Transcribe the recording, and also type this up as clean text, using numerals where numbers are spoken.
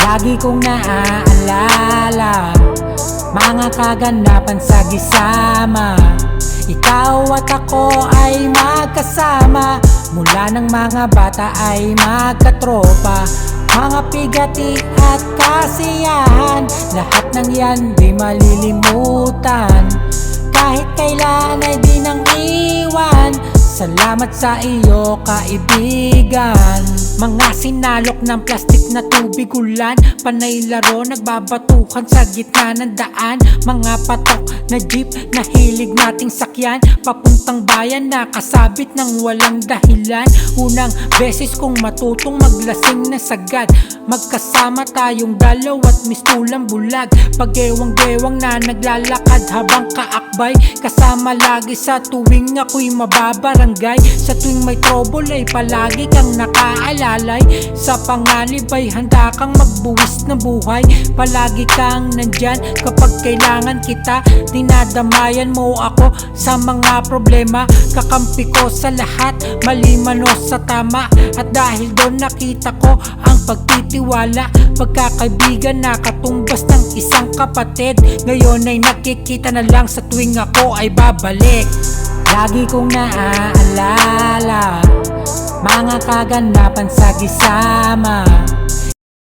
Lagi kong naaalala mga kaganapan sa gisama. Ikaw at ako ay magkasama, mula ng mga bata ay magkatropa. Mga pigati at kasiyahan, lahat ng yan di malilimutan. Kahit kailan ay di nang iwan, salamat sa iyo kaibigan. Mga sinalok ng plastik na tubig ulan, panay laro nagbabatukan sa gitna ng daan. Mga patok na jeep na hilig nating sakyan, papuntang bayan na kasabit ng walang dahilan. Unang beses kong matutong maglasing na sagad, magkasama tayong dalaw at mistulang bulag. Pag-ewang-gewang na naglalakad habang kaakbay, kasama lagi sa tuwing ako'y mababarangay. Sa tuwing may trouble ay palagi kang nakaalalay, sa panganib ay handa kang magbuwis ng buhay. Palagi kang nandyan kapag kailangan kita, dinadamayan mo ako sa mga problema. Kakampi ko sa lahat, mali man o sa tama, at dahil doon nakita ko ang pagtitiwala. Pagkakaibigan na katumbas ng isang kapatid, ngayon ay nakikita na lang sa tuwing ako ay babalik. Lagi kong naaalala mga kaganapan sa gisama.